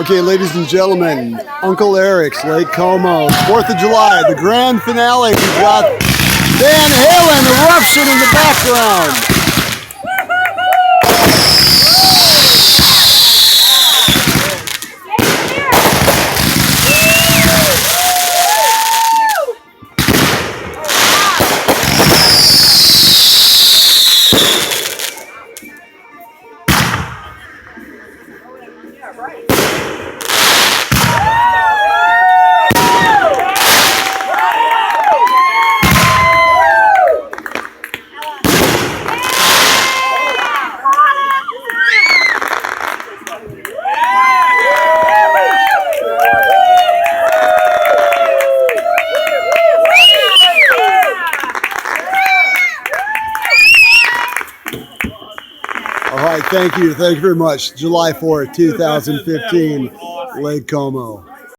Okay, ladies and gentlemen, Uncle Eric's Lake Como, 4th of July, the grand finale. We've got Van Halen eruption in the background. All right, thank you very much. July 4th, 2015, Lake Como.